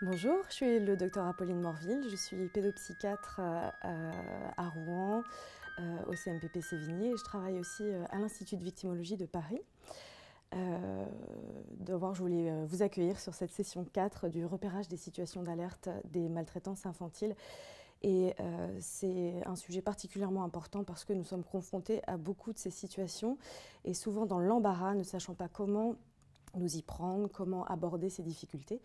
Bonjour, je suis le docteur Apolline Morville, je suis pédopsychiatre à Rouen, au CMPP Sévigné, et je travaille aussi à l'Institut de victimologie de Paris. D'abord, je voulais vous accueillir sur cette session 4 du repérage des situations d'alerte des maltraitances infantiles. Et c'est un sujet particulièrement important parce que nous sommes confrontés à beaucoup de ces situations et souvent dans l'embarras, ne sachant pas comment nous y prendre, comment aborder ces difficultés.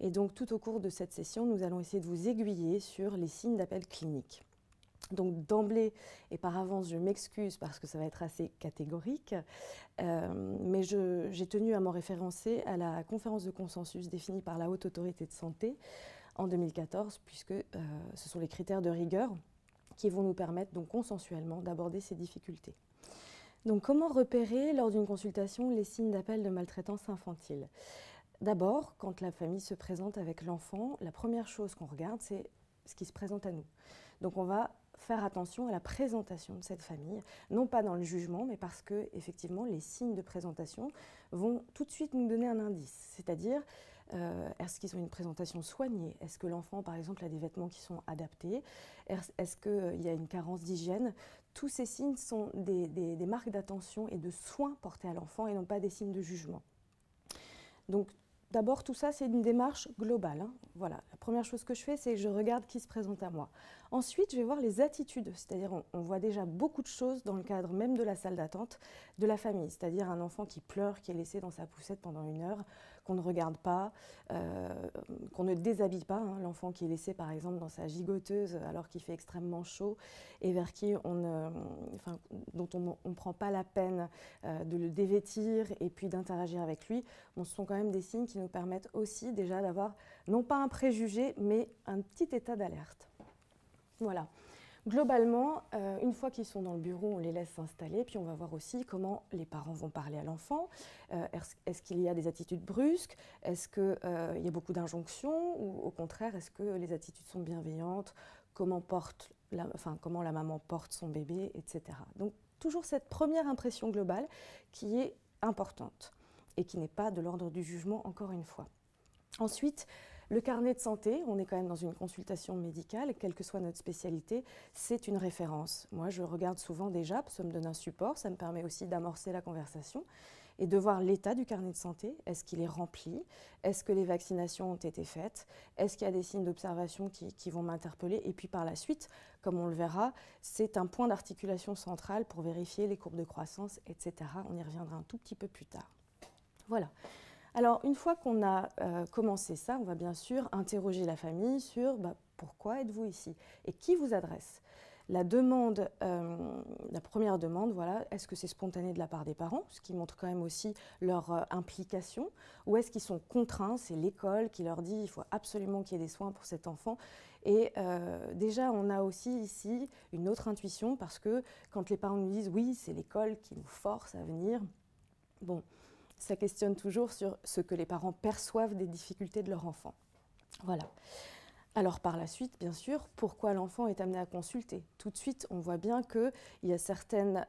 Et donc tout au cours de cette session, nous allons essayer de vous aiguiller sur les signes d'appel clinique. Donc d'emblée et par avance, je m'excuse parce que ça va être assez catégorique, mais j'ai tenu à m'en référencer à la conférence de consensus définie par la Haute Autorité de Santé en 2014, puisque ce sont les critères de rigueur qui vont nous permettre donc consensuellement d'aborder ces difficultés. Donc comment repérer lors d'une consultation les signes d'appel de maltraitance infantile? D'abord, quand la famille se présente avec l'enfant, la première chose qu'on regarde, c'est ce qui se présente à nous. Donc on va faire attention à la présentation de cette famille, non pas dans le jugement, mais parce que effectivement les signes de présentation vont tout de suite nous donner un indice, c'est-à-dire est-ce qu'ils ont une présentation soignée? Est-ce que l'enfant, par exemple, a des vêtements qui sont adaptés? Est-ce qu'il y a une carence d'hygiène? Tous ces signes sont des marques d'attention et de soins portés à l'enfant et non pas des signes de jugement. Donc, d'abord, tout ça, c'est une démarche globale. Voilà. La première chose que je fais, c'est que je regarde qui se présente à moi. Ensuite, je vais voir les attitudes, c'est-à-dire on voit déjà beaucoup de choses dans le cadre même de la salle d'attente de la famille, c'est-à-dire un enfant qui pleure, qui est laissé dans sa poussette pendant 1 heure, qu'on ne regarde pas, qu'on ne déshabille pas, l'enfant qui est laissé par exemple dans sa gigoteuse alors qu'il fait extrêmement chaud et vers qui dont on ne prend pas la peine de le dévêtir et puis d'interagir avec lui. Bon, ce sont quand même des signes qui nous permettent aussi déjà d'avoir non pas un préjugé mais un petit état d'alerte. Voilà. Globalement, une fois qu'ils sont dans le bureau, on les laisse s'installer, puis on va voir aussi comment les parents vont parler à l'enfant. Est-ce qu'il y a des attitudes brusques? Est-ce qu'il y a beaucoup d'injonctions? Ou au contraire, est-ce que les attitudes sont bienveillantes? Comment la maman porte son bébé, etc. Donc toujours cette première impression globale qui est importante et qui n'est pas de l'ordre du jugement, encore une fois. Ensuite, le carnet de santé, on est quand même dans une consultation médicale, quelle que soit notre spécialité, c'est une référence. Moi, je regarde souvent déjà, ça me donne un support, ça me permet aussi d'amorcer la conversation et de voir l'état du carnet de santé. Est-ce qu'il est rempli? Est-ce que les vaccinations ont été faites? Est-ce qu'il y a des signes d'observation qui vont m'interpeller? Et puis par la suite, comme on le verra, c'est un point d'articulation central pour vérifier les courbes de croissance, etc. On y reviendra un tout petit peu plus tard. Voilà. Alors, une fois qu'on a commencé ça, on va bien sûr interroger la famille sur pourquoi êtes-vous ici et qui vous adresse. La première demande, voilà, est-ce que c'est spontané de la part des parents, ce qui montre quand même aussi leur implication, ou est-ce qu'ils sont contraints, c'est l'école qui leur dit il faut absolument qu'il y ait des soins pour cet enfant. Et déjà, on a aussi ici une autre intuition parce que quand les parents nous disent oui, c'est l'école qui nous force à venir, bon, ça questionne toujours sur ce que les parents perçoivent des difficultés de leur enfant. Voilà. Alors par la suite, bien sûr, pourquoi l'enfant est amené à consulter? Tout de suite, on voit bien qu'il y a certains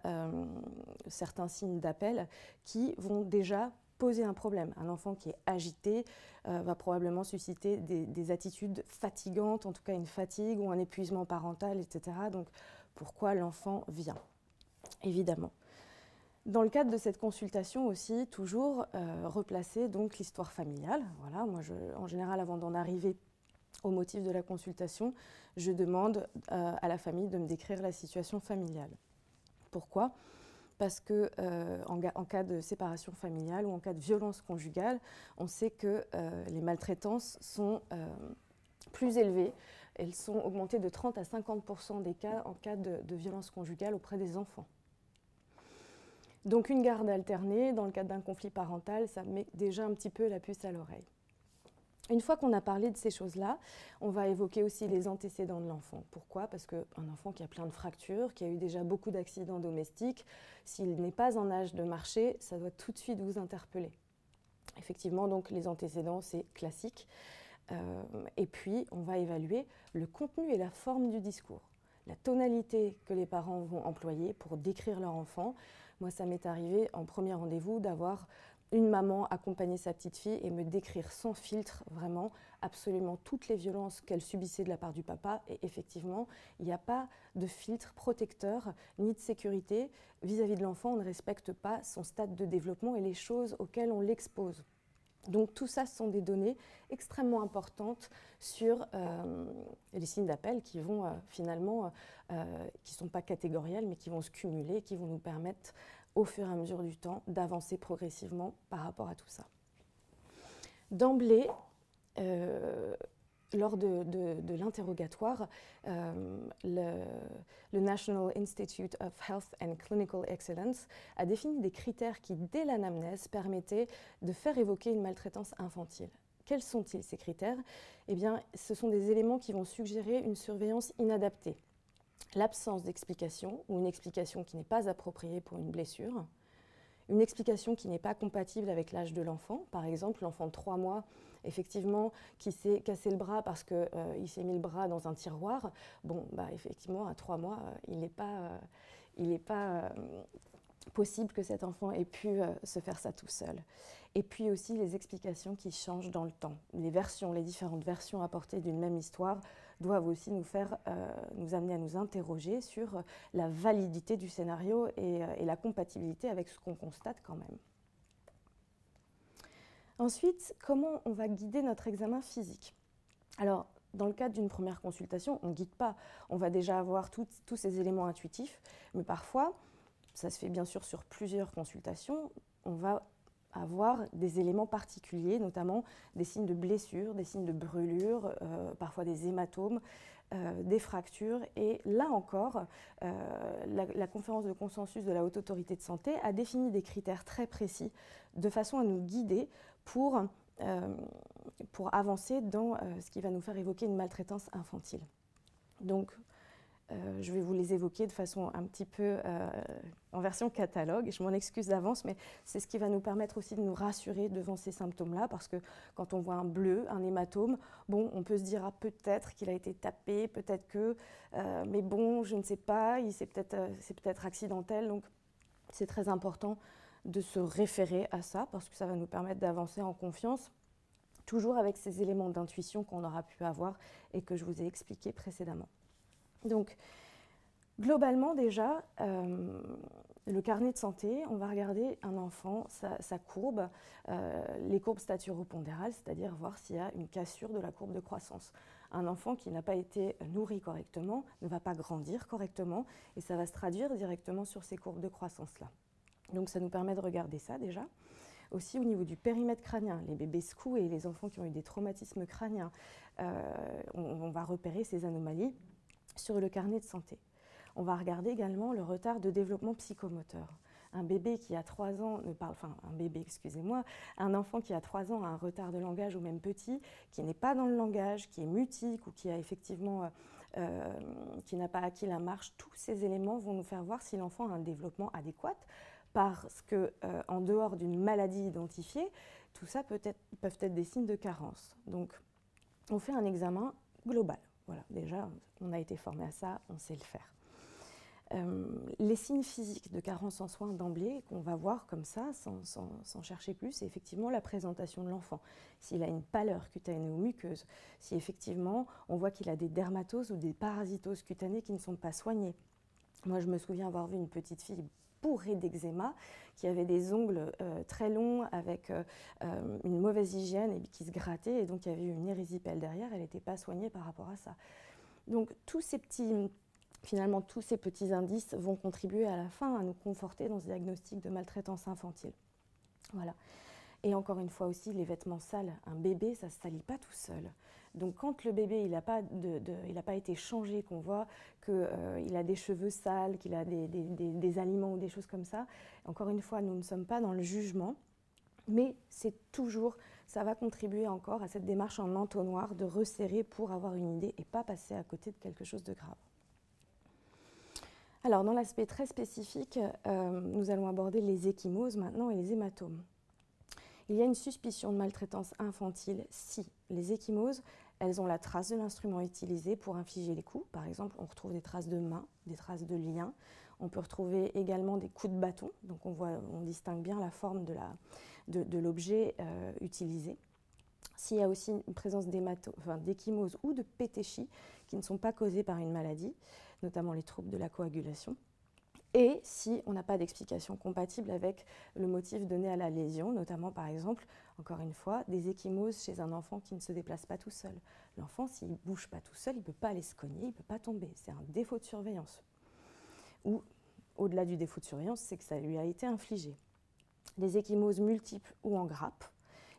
signes d'appel qui vont déjà poser un problème. Un enfant qui est agité va probablement susciter des attitudes fatigantes, en tout cas une fatigue ou un épuisement parental, etc. Donc pourquoi l'enfant vient? Évidemment. Dans le cadre de cette consultation aussi, toujours replacer donc l'histoire familiale. Voilà, moi, en général, avant d'en arriver au motif de la consultation, je demande à la famille de me décrire la situation familiale. Pourquoi? Parce que en cas de séparation familiale ou en cas de violence conjugale, on sait que les maltraitances sont plus élevées. Elles sont augmentées de 30 à 50% des cas en cas de violence conjugale auprès des enfants. Donc une garde alternée, dans le cadre d'un conflit parental, ça met déjà un petit peu la puce à l'oreille. Une fois qu'on a parlé de ces choses-là, on va évoquer aussi les antécédents de l'enfant. Pourquoi? Parce qu'un enfant qui a plein de fractures, qui a eu déjà beaucoup d'accidents domestiques, s'il n'est pas en âge de marcher, ça doit tout de suite vous interpeller. Effectivement, donc les antécédents, c'est classique. Et puis, on va évaluer le contenu et la forme du discours. La tonalité que les parents vont employer pour décrire leur enfant. Moi, ça m'est arrivé en premier rendez-vous d'avoir une maman accompagner sa petite fille et me décrire sans filtre vraiment absolument toutes les violences qu'elle subissait de la part du papa. Et effectivement, il n'y a pas de filtre protecteur ni de sécurité vis-à-vis de l'enfant. On ne respecte pas son stade de développement et les choses auxquelles on l'expose. Donc tout ça, ce sont des données extrêmement importantes sur les signes d'appel qui vont finalement, qui ne sont pas catégoriels, mais qui vont se cumuler, qui vont nous permettre au fur et à mesure du temps d'avancer progressivement par rapport à tout ça. D'emblée, lors de l'interrogatoire, le National Institute of Health and Clinical Excellence a défini des critères qui, dès l'anamnèse, permettaient de faire évoquer une maltraitance infantile. Quels sont-ils ces critères? Eh bien, ce sont des éléments qui vont suggérer une surveillance inadaptée. L'absence d'explication ou une explication qui n'est pas appropriée pour une blessure, une explication qui n'est pas compatible avec l'âge de l'enfant. Par exemple, l'enfant de 3 mois, effectivement, qui s'est cassé le bras parce qu'il s'est mis le bras dans un tiroir. Bon, bah, effectivement, à 3 mois, il n'est pas possible que cet enfant ait pu se faire ça tout seul. Et puis aussi les explications qui changent dans le temps. Les différentes versions apportées d'une même histoire doivent aussi nous amener à nous interroger sur la validité du scénario et la compatibilité avec ce qu'on constate quand même. Ensuite, comment on va guider notre examen physique? Alors, dans le cadre d'une première consultation, on ne guide pas. On va déjà avoir tous ces éléments intuitifs, mais parfois, ça se fait bien sûr sur plusieurs consultations, on va avoir des éléments particuliers, notamment des signes de blessures, des signes de brûlures, parfois des hématomes, des fractures. Et là encore, la conférence de consensus de la Haute Autorité de Santé a défini des critères très précis de façon à nous guider pour avancer dans ce qui va nous faire évoquer une maltraitance infantile. Donc, je vais vous les évoquer de façon un petit peu en version catalogue. Je m'en excuse d'avance, mais c'est ce qui va nous permettre aussi de nous rassurer devant ces symptômes-là, parce que quand on voit un bleu, un hématome, bon, on peut se dire ah, peut-être qu'il a été tapé, peut-être que, mais bon, je ne sais pas, c'est peut-être accidentel. Donc, c'est très important de se référer à ça, parce que ça va nous permettre d'avancer en confiance, toujours avec ces éléments d'intuition qu'on aura pu avoir et que je vous ai expliqués précédemment. Donc, globalement déjà, le carnet de santé, on va regarder un enfant, sa courbe, les courbes staturopondérales, c'est-à-dire voir s'il y a une cassure de la courbe de croissance. Un enfant qui n'a pas été nourri correctement ne va pas grandir correctement et ça va se traduire directement sur ces courbes de croissance-là. Donc ça nous permet de regarder ça déjà. Aussi au niveau du périmètre crânien, les bébés secoués, les enfants qui ont eu des traumatismes crâniens, on va repérer ces anomalies sur le carnet de santé. On va regarder également le retard de développement psychomoteur. Un bébé qui a 3 ans ne parle, enfin un bébé, excusez-moi, un enfant qui a 3 ans a un retard de langage ou même petit, qui n'est pas dans le langage, qui est mutique ou qui a effectivement, qui n'a pas acquis la marche, tous ces éléments vont nous faire voir si l'enfant a un développement adéquat, parce que en dehors d'une maladie identifiée, tout ça peuvent être des signes de carence. Donc, on fait un examen global. Voilà, déjà, on a été formé à ça, on sait le faire. Les signes physiques de carence en soins d'emblée qu'on va voir comme ça, sans chercher plus, c'est effectivement la présentation de l'enfant. S'il a une pâleur cutanée ou muqueuse, si effectivement on voit qu'il a des dermatoses ou des parasitoses cutanées qui ne sont pas soignées. Moi, je me souviens avoir vu une petite fille bourrée d'eczéma, qui avait des ongles très longs avec une mauvaise hygiène et qui se grattait, et donc il y avait eu une érysipèle derrière, elle n'était pas soignée par rapport à ça. Donc finalement, tous ces petits indices vont contribuer à la fin à nous conforter dans ce diagnostic de maltraitance infantile. Voilà. Et encore une fois aussi, les vêtements sales, un bébé, ça ne se salit pas tout seul. Donc quand le bébé il n'a pas été changé, qu'on voit qu'il a des cheveux sales, qu'il a des aliments ou des choses comme ça, encore une fois, nous ne sommes pas dans le jugement, mais c'est toujours, ça va contribuer encore à cette démarche en entonnoir de resserrer pour avoir une idée et pas passer à côté de quelque chose de grave. Alors dans l'aspect très spécifique, nous allons aborder les ecchymoses maintenant et les hématomes. Il y a une suspicion de maltraitance infantile si les ecchymoses, elles ont la trace de l'instrument utilisé pour infliger les coups. Par exemple, on retrouve des traces de main, des traces de liens. On peut retrouver également des coups de bâton. Donc on distingue bien la forme de l'objet utilisé. S'il y a aussi une présence d'échymoses ou de pétéchies qui ne sont pas causées par une maladie, notamment les troubles de la coagulation, et si on n'a pas d'explication compatible avec le motif donné à la lésion, notamment par exemple, encore une fois, des échymoses chez un enfant qui ne se déplace pas tout seul. L'enfant, s'il ne bouge pas tout seul, il ne peut pas aller se cogner, il ne peut pas tomber. C'est un défaut de surveillance. Ou, au-delà du défaut de surveillance, c'est que ça lui a été infligé. Des échymoses multiples ou en grappe,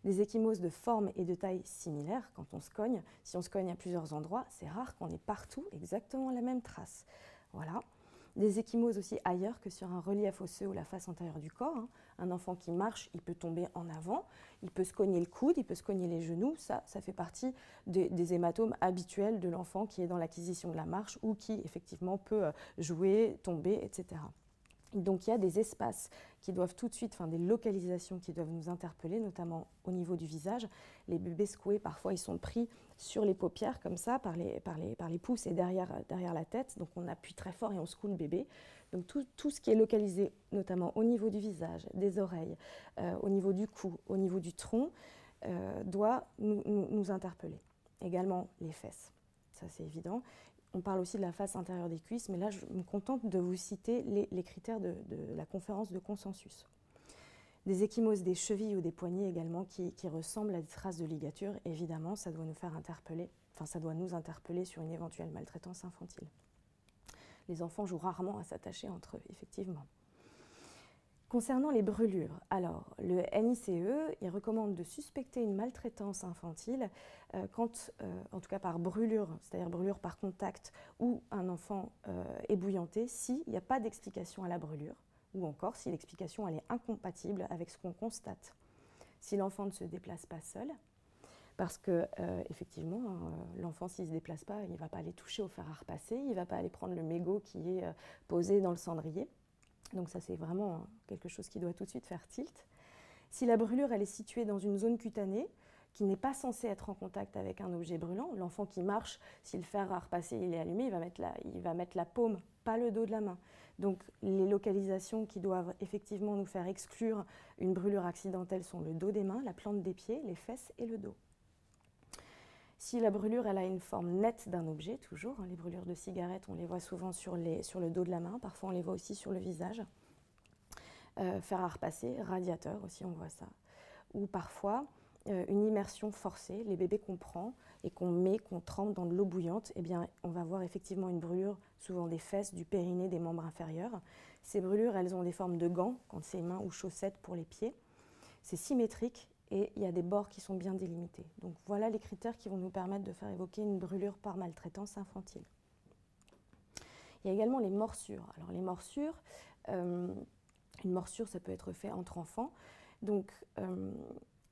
des échymoses de forme et de taille similaires quand on se cogne. Si on se cogne à plusieurs endroits, c'est rare qu'on ait partout exactement la même trace. Voilà. Des échymoses aussi ailleurs que sur un relief osseux ou la face antérieure du corps. Un enfant qui marche, il peut tomber en avant, il peut se cogner le coude, il peut se cogner les genoux. Ça fait partie des hématomes habituels de l'enfant qui est dans l'acquisition de la marche ou qui effectivement peut jouer, tomber, etc. Donc il y a des espaces qui doivent tout de suite, des localisations qui doivent nous interpeller, notamment au niveau du visage. Les bébés secoués, parfois, ils sont pris sur les paupières, comme ça, par les pouces et derrière la tête. Donc on appuie très fort et on secoue le bébé. Donc tout ce qui est localisé, notamment au niveau du visage, des oreilles, au niveau du cou, au niveau du tronc, doit nous interpeller. Également les fesses, ça c'est évident. On parle aussi de la face intérieure des cuisses, mais là, je me contente de vous citer les critères de la conférence de consensus. Des échymoses des chevilles ou des poignets également qui ressemblent à des traces de ligature, évidemment, ça doit nous faire interpeller, ça doit nous interpeller sur une éventuelle maltraitance infantile. Les enfants jouent rarement à s'attacher entre eux, effectivement. Concernant les brûlures, alors le NICE, il recommande de suspecter une maltraitance infantile quand, en tout cas par brûlure, c'est-à-dire brûlure par contact, ou un enfant ébouillanté, s'il n'y a pas d'explication à la brûlure, ou encore si l'explication elle est incompatible avec ce qu'on constate. Si l'enfant ne se déplace pas seul, parce que effectivement, l'enfant s'il ne se déplace pas, il ne va pas aller toucher au fer à repasser, il ne va pas aller prendre le mégot qui est posé dans le cendrier. Donc ça, c'est vraiment quelque chose qui doit tout de suite faire tilt. Si la brûlure elle est située dans une zone cutanée qui n'est pas censée être en contact avec un objet brûlant, l'enfant qui marche, si le fer à repasser il est allumé, il va mettre la paume, pas le dos de la main. Donc les localisations qui doivent effectivement nous faire exclure une brûlure accidentelle sont le dos des mains, la plante des pieds, les fesses et le dos. Si la brûlure elle a une forme nette d'un objet, toujours, les brûlures de cigarettes, on les voit souvent sur le dos de la main, parfois on les voit aussi sur le visage. Fer à repasser, radiateur aussi, on voit ça. Ou parfois, une immersion forcée, les bébés qu'on prend et qu'on trempe dans de l'eau bouillante, eh bien, on va voir effectivement une brûlure, souvent des fesses, du périnée, des membres inférieurs. Ces brûlures, elles ont des formes de gants, quand c'est mains ou chaussettes pour les pieds. C'est symétrique. Et il y a des bords qui sont bien délimités. Donc voilà les critères qui vont nous permettre de faire évoquer une brûlure par maltraitance infantile. Il y a également les morsures. Alors les morsures, une morsure ça peut être fait entre enfants. Donc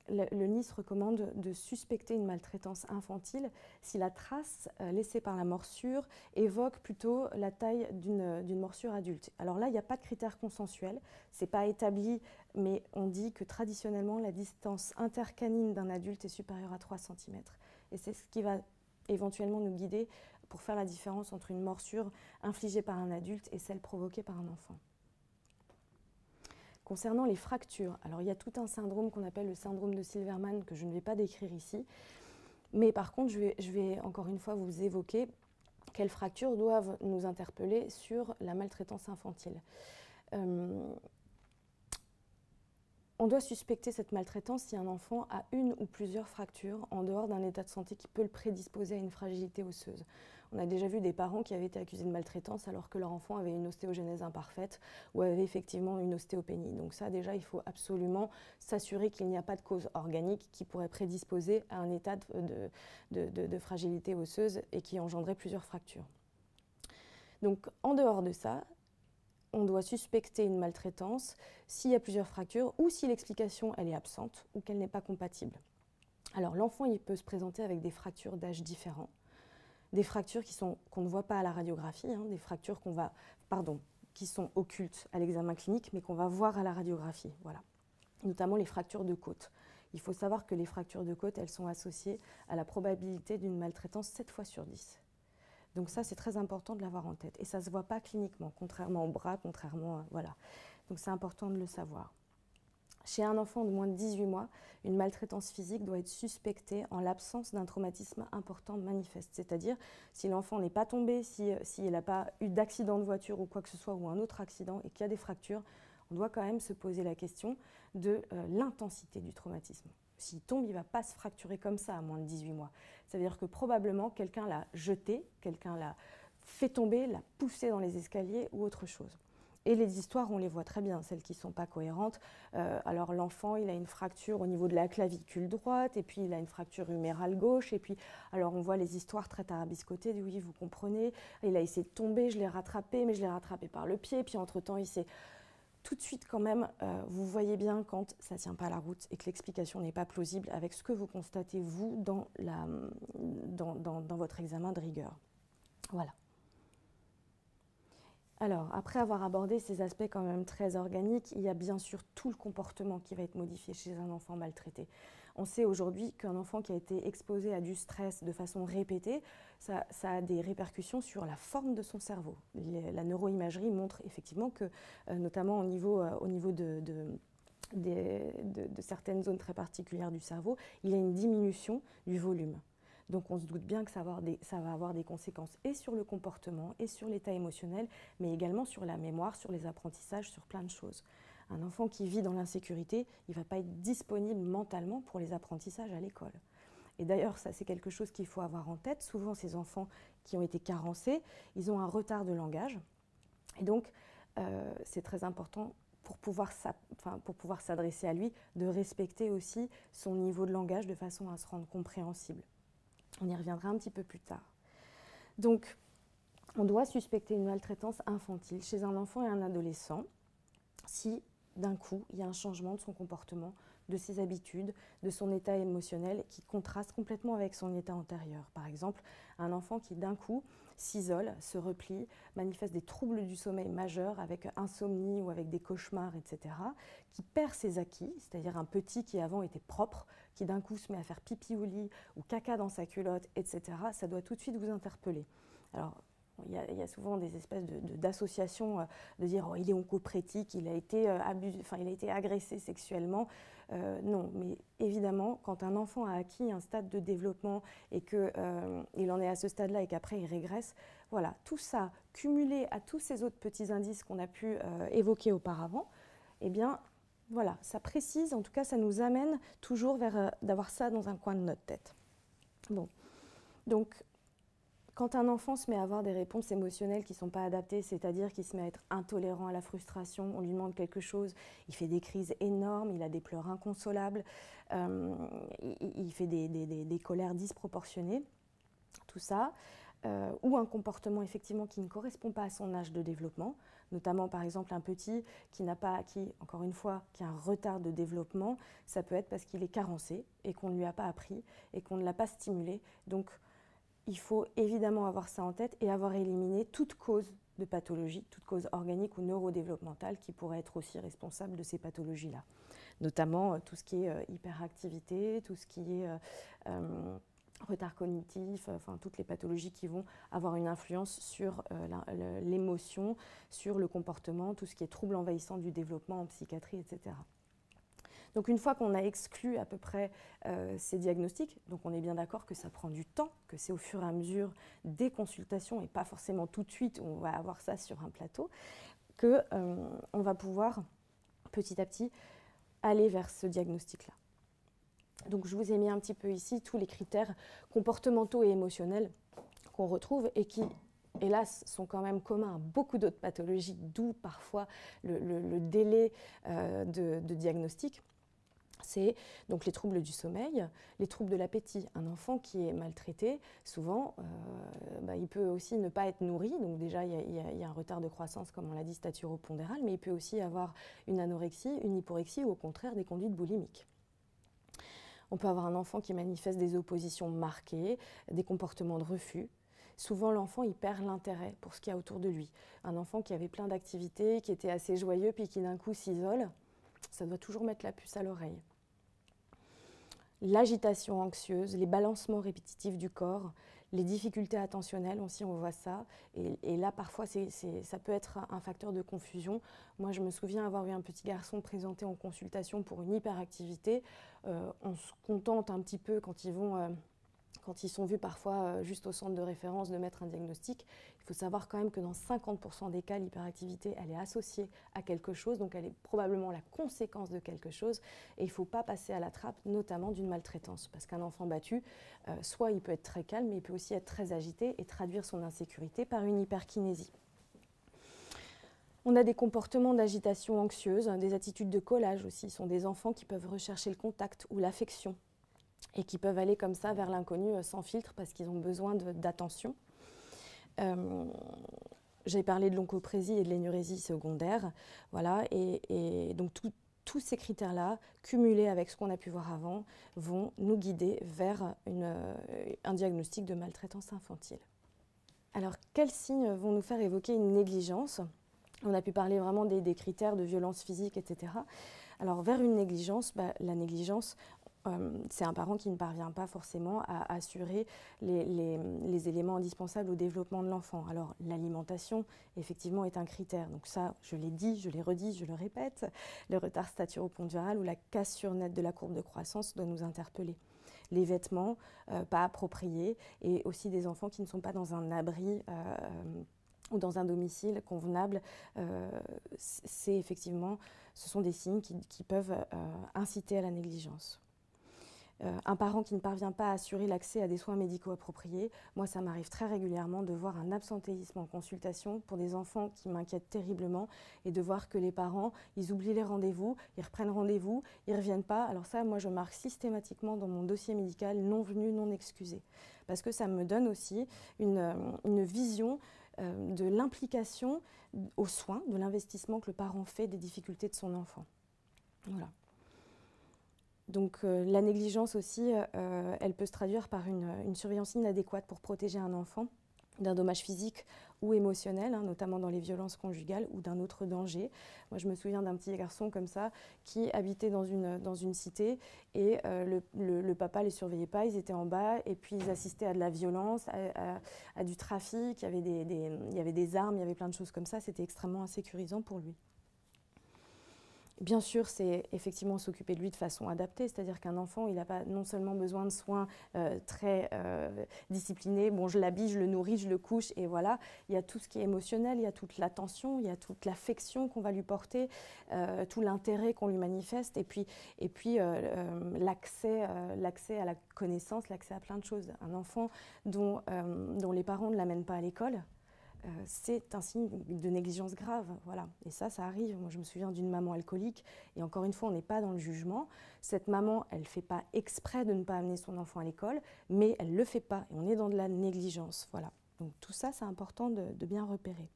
le NICE recommande de suspecter une maltraitance infantile si la trace laissée par la morsure évoque plutôt la taille d'une morsure adulte. Alors là, il n'y a pas de critère consensuel, ce n'est pas établi, mais on dit que traditionnellement, la distance intercanine d'un adulte est supérieure à 3 cm. Et c'est ce qui va éventuellement nous guider pour faire la différence entre une morsure infligée par un adulte et celle provoquée par un enfant. Concernant les fractures, alors il y a tout un syndrome qu'on appelle le syndrome de Silverman que je ne vais pas décrire ici, mais par contre je vais encore une fois vous évoquer quelles fractures doivent nous interpeller sur la maltraitance infantile. On doit suspecter cette maltraitance si un enfant a une ou plusieurs fractures en dehors d'un état de santé qui peut le prédisposer à une fragilité osseuse. On a déjà vu des parents qui avaient été accusés de maltraitance alors que leur enfant avait une ostéogenèse imparfaite ou avait effectivement une ostéopénie. Donc ça, déjà, il faut absolument s'assurer qu'il n'y a pas de cause organique qui pourrait prédisposer à un état de fragilité osseuse et qui engendrait plusieurs fractures. Donc en dehors de ça, on doit suspecter une maltraitance s'il y a plusieurs fractures ou si l'explication elle est absente ou qu'elle n'est pas compatible. Alors l'enfant il peut se présenter avec des fractures d'âge différents, des fractures qu'on ne voit pas à la radiographie, des fractures qui sont occultes à l'examen clinique mais qu'on va voir à la radiographie, voilà. Notamment les fractures de côte Il faut savoir que les fractures de côte, elles sont associées à la probabilité d'une maltraitance 7 fois sur 10. Donc ça, c'est très important de l'avoir en tête. Et ça ne se voit pas cliniquement, contrairement au bras, contrairement à... Voilà. Donc c'est important de le savoir. Chez un enfant de moins de 18 mois, une maltraitance physique doit être suspectée en l'absence d'un traumatisme important manifeste. C'est-à-dire, si l'enfant n'est pas tombé, s'il n'a pas eu d'accident de voiture ou quoi que ce soit, ou un autre accident, et qu'il y a des fractures, on doit quand même se poser la question de l'intensité du traumatisme. S'il tombe, il ne va pas se fracturer comme ça à moins de 18 mois. Ça veut dire que probablement, quelqu'un l'a jeté, quelqu'un l'a fait tomber, l'a poussé dans les escaliers ou autre chose. Et les histoires, on les voit très bien, celles qui ne sont pas cohérentes. Alors l'enfant, il a une fracture au niveau de la clavicule droite, et puis il a une fracture humérale gauche, et puis alors on voit les histoires très tarabiscotées, oui, vous comprenez, il a essayé de tomber, je l'ai rattrapé, mais je l'ai rattrapé par le pied, puis entre-temps, il s'est... Tout de suite, quand même, vous voyez bien quand ça ne tient pas la route et que l'explication n'est pas plausible avec ce que vous constatez, vous, dans votre examen de rigueur. Voilà. Alors, après avoir abordé ces aspects quand même très organiques, il y a bien sûr tout le comportement qui va être modifié chez un enfant maltraité. On sait aujourd'hui qu'un enfant qui a été exposé à du stress de façon répétée, ça a des répercussions sur la forme de son cerveau. La neuroimagerie montre effectivement que, notamment au niveau de certaines zones très particulières du cerveau, il y a une diminution du volume. Donc on se doute bien que ça va avoir des conséquences et sur le comportement et sur l'état émotionnel, mais également sur la mémoire, sur les apprentissages, sur plein de choses. Un enfant qui vit dans l'insécurité, il ne va pas être disponible mentalement pour les apprentissages à l'école. Et d'ailleurs, ça c'est quelque chose qu'il faut avoir en tête. Souvent, ces enfants qui ont été carencés, ils ont un retard de langage. Et donc, c'est très important pour pouvoir s'adresser à lui, de respecter aussi son niveau de langage de façon à se rendre compréhensible. On y reviendra un petit peu plus tard. Donc, on doit suspecter une maltraitance infantile chez un enfant et un adolescent si, d'un coup, il y a un changement de son comportement, de ses habitudes, de son état émotionnel qui contraste complètement avec son état antérieur. Par exemple, un enfant qui, d'un coup, s'isole, se replie, manifeste des troubles du sommeil majeurs avec insomnie ou avec des cauchemars, etc., qui perd ses acquis, c'est-à-dire un petit qui avant était propre, qui d'un coup se met à faire pipi au lit ou caca dans sa culotte, etc., ça doit tout de suite vous interpeller. Alors, il y a souvent des espèces d'associations de dire oh, il est oncoprétique, il a été agressé sexuellement. Non, mais évidemment, quand un enfant a acquis un stade de développement et qu'il en est à ce stade-là et qu'après il régresse, voilà, tout ça cumulé à tous ces autres petits indices qu'on a pu évoquer auparavant, eh bien, voilà, ça précise, en tout cas, ça nous amène toujours vers d'avoir ça dans un coin de notre tête. Bon, donc, quand un enfant se met à avoir des réponses émotionnelles qui ne sont pas adaptées, c'est-à-dire qu'il se met à être intolérant à la frustration, on lui demande quelque chose, il fait des crises énormes, il a des pleurs inconsolables, il fait des colères disproportionnées, tout ça, ou un comportement effectivement qui ne correspond pas à son âge de développement, notamment par exemple un petit qui a un retard de développement, ça peut être parce qu'il est carencé et qu'on ne lui a pas appris et qu'on ne l'a pas stimulé. Donc, il faut évidemment avoir ça en tête et avoir éliminé toute cause de pathologie, toute cause organique ou neurodéveloppementale qui pourrait être aussi responsable de ces pathologies-là. Notamment tout ce qui est hyperactivité, tout ce qui est retard cognitif, enfin toutes les pathologies qui vont avoir une influence sur l'émotion, sur le comportement, tout ce qui est trouble envahissant du développement en psychiatrie, etc. Donc une fois qu'on a exclu à peu près ces diagnostics, donc on est bien d'accord que ça prend du temps, que c'est au fur et à mesure des consultations et pas forcément tout de suite où on va avoir ça sur un plateau, qu'on va pouvoir petit à petit aller vers ce diagnostic-là. Donc je vous ai mis un petit peu ici tous les critères comportementaux et émotionnels qu'on retrouve et qui, hélas, sont quand même communs à beaucoup d'autres pathologies, d'où parfois le délai de diagnostic. C'est donc les troubles du sommeil, les troubles de l'appétit. Un enfant qui est maltraité, souvent, il peut aussi ne pas être nourri. Donc déjà, il y a un retard de croissance, comme on l'a dit, staturopondéral, mais il peut aussi avoir une anorexie, une hyporexie ou au contraire des conduites boulimiques. On peut avoir un enfant qui manifeste des oppositions marquées, des comportements de refus. Souvent, l'enfant, il perd l'intérêt pour ce qu'il y a autour de lui. Un enfant qui avait plein d'activités, qui était assez joyeux, puis qui d'un coup s'isole, ça doit toujours mettre la puce à l'oreille. l'agitation anxieuse, les balancements répétitifs du corps, les difficultés attentionnelles aussi, on voit ça. Et là, parfois, ça peut être un facteur de confusion. Moi, je me souviens avoir eu un petit garçon présenté en consultation pour une hyperactivité. On se contente un petit peu quand ils sont vus parfois juste au centre de référence de mettre un diagnostic. Il faut savoir quand même que dans 50% des cas, l'hyperactivité, elle est associée à quelque chose, donc elle est probablement la conséquence de quelque chose. Et il ne faut pas passer à la trappe, notamment d'une maltraitance. Parce qu'un enfant battu, soit il peut être très calme, mais il peut aussi être très agité et traduire son insécurité par une hyperkinésie. On a des comportements d'agitation anxieuse, des attitudes de collage aussi. Ce sont des enfants qui peuvent rechercher le contact ou l'affection et qui peuvent aller comme ça vers l'inconnu sans filtre parce qu'ils ont besoin d'attention. J'ai parlé de l'oncoprésie et de l'énurésie secondaire, voilà, et donc tous ces critères-là, cumulés avec ce qu'on a pu voir avant, vont nous guider vers un diagnostic de maltraitance infantile. Alors, quels signes vont nous faire évoquer une négligence ? On a pu parler vraiment des critères de violence physique, etc. Alors, vers une négligence, la négligence, c'est un parent qui ne parvient pas forcément à assurer les éléments indispensables au développement de l'enfant. Alors l'alimentation, effectivement, est un critère. Donc ça, je l'ai dit, je l'ai redit, je le répète, le retard staturo-pondural ou la cassure nette de la courbe de croissance doit nous interpeller. Les vêtements pas appropriés et aussi des enfants qui ne sont pas dans un abri ou dans un domicile convenable, ce sont des signes qui peuvent inciter à la négligence. Un parent qui ne parvient pas à assurer l'accès à des soins médicaux appropriés. Moi, ça m'arrive très régulièrement de voir un absentéisme en consultation pour des enfants qui m'inquiètent terriblement et de voir que les parents, ils oublient les rendez-vous, ils reprennent rendez-vous, ils ne reviennent pas. Alors ça, moi, je marque systématiquement dans mon dossier médical non venu, non excusé. Parce que ça me donne aussi une vision de l'implication aux soins, de l'investissement que le parent fait des difficultés de son enfant. Voilà. Donc la négligence aussi, elle peut se traduire par une surveillance inadéquate pour protéger un enfant d'un dommage physique ou émotionnel, notamment dans les violences conjugales ou d'un autre danger. Moi, je me souviens d'un petit garçon comme ça qui habitait dans une cité et le papa ne les surveillait pas, ils étaient en bas et puis ils assistaient à de la violence, à du trafic, il y avait des armes, il y avait plein de choses comme ça, c'était extrêmement insécurisant pour lui. Bien sûr, c'est effectivement s'occuper de lui de façon adaptée, c'est-à-dire qu'un enfant, il n'a pas non seulement besoin de soins très disciplinés, bon, je l'habille, je le nourris, je le couche, et voilà, il y a tout ce qui est émotionnel, il y a toute l'attention, il y a toute l'affection qu'on va lui porter, tout l'intérêt qu'on lui manifeste, et puis l'accès à la connaissance, l'accès à plein de choses. Un enfant dont les parents ne l'amènent pas à l'école, c'est un signe de négligence grave, voilà. Et ça arrive. Moi, je me souviens d'une maman alcoolique, et encore une fois, on n'est pas dans le jugement. Cette maman, elle ne fait pas exprès de ne pas amener son enfant à l'école, mais elle ne le fait pas, et on est dans de la négligence, voilà. Donc tout ça, c'est important de bien repérer.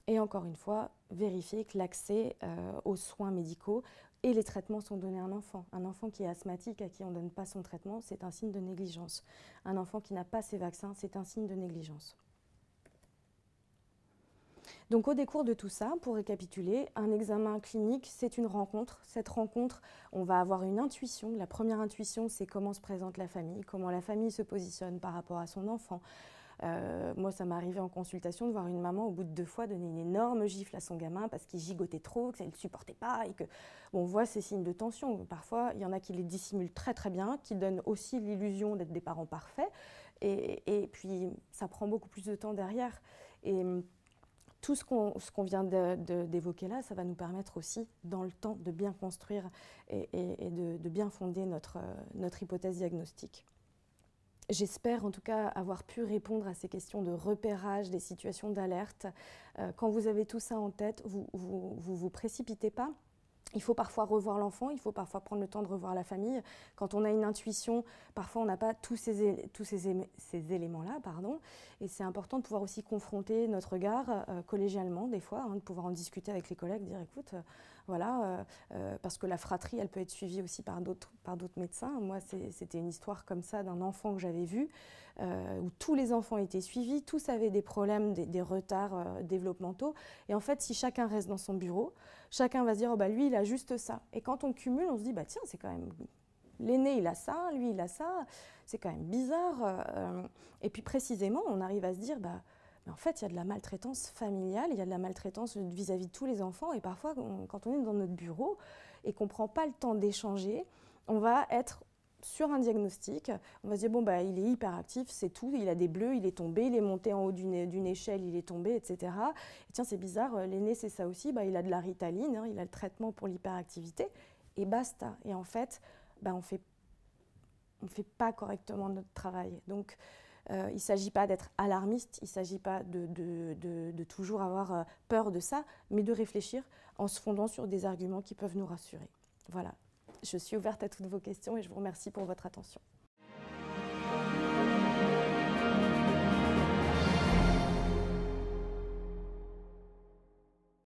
Et encore une fois, vérifier que l'accès aux soins médicaux et les traitements sont donnés à un enfant. Un enfant qui est asthmatique, à qui on ne donne pas son traitement, c'est un signe de négligence. Un enfant qui n'a pas ses vaccins, c'est un signe de négligence. Donc au décours de tout ça, pour récapituler, un examen clinique, c'est une rencontre. Cette rencontre, on va avoir une intuition. La première intuition, c'est comment se présente la famille, comment la famille se positionne par rapport à son enfant. Moi, ça m'est arrivé en consultation de voir une maman, au bout de 2 fois, donner une énorme gifle à son gamin parce qu'il gigotait trop, qu'elle ne supportait pas et que on voit ces signes de tension. Parfois, il y en a qui les dissimulent très très bien, qui donnent aussi l'illusion d'être des parents parfaits. Et puis, ça prend beaucoup plus de temps derrière. Et tout ce qu'on vient d'évoquer là, ça va nous permettre aussi, dans le temps, de bien construire et de bien fonder notre hypothèse diagnostique. J'espère en tout cas avoir pu répondre à ces questions de repérage des situations d'alerte. Quand vous avez tout ça en tête, vous précipitez pas. Il faut parfois revoir l'enfant, il faut parfois prendre le temps de revoir la famille. Quand on a une intuition, parfois on n'a pas tous ces éléments-là, et c'est important de pouvoir aussi confronter notre regard collégialement, des fois, de pouvoir en discuter avec les collègues, dire écoute, parce que la fratrie, elle peut être suivie aussi par d'autres médecins. Moi, c'était une histoire comme ça d'un enfant que j'avais vu, où tous les enfants étaient suivis, tous avaient des problèmes, des retards développementaux, et en fait, si chacun reste dans son bureau, chacun va se dire, lui, il a juste ça. Et quand on cumule, on se dit, tiens, c'est quand même l'aîné il a ça, lui il a ça, c'est quand même bizarre. Et puis précisément, on arrive à se dire, bah, mais en fait, il y a de la maltraitance familiale, il y a de la maltraitance vis-à-vis de tous les enfants. Et parfois, quand on est dans notre bureau et qu'on ne prend pas le temps d'échanger, on va être sur un diagnostic, on va se dire, bon, bah, il est hyperactif, c'est tout, il a des bleus, il est tombé, il est monté en haut d'une échelle, il est tombé, etc. Et tiens, c'est bizarre, l'aîné, c'est ça aussi, bah, il a de la Ritaline, hein, il a le traitement pour l'hyperactivité, et basta. Et en fait, bah, on fait pas correctement notre travail. Donc, il ne s'agit pas d'être alarmiste, il ne s'agit pas de toujours avoir peur de ça, mais de réfléchir en se fondant sur des arguments qui peuvent nous rassurer. Voilà. Je suis ouverte à toutes vos questions et je vous remercie pour votre attention.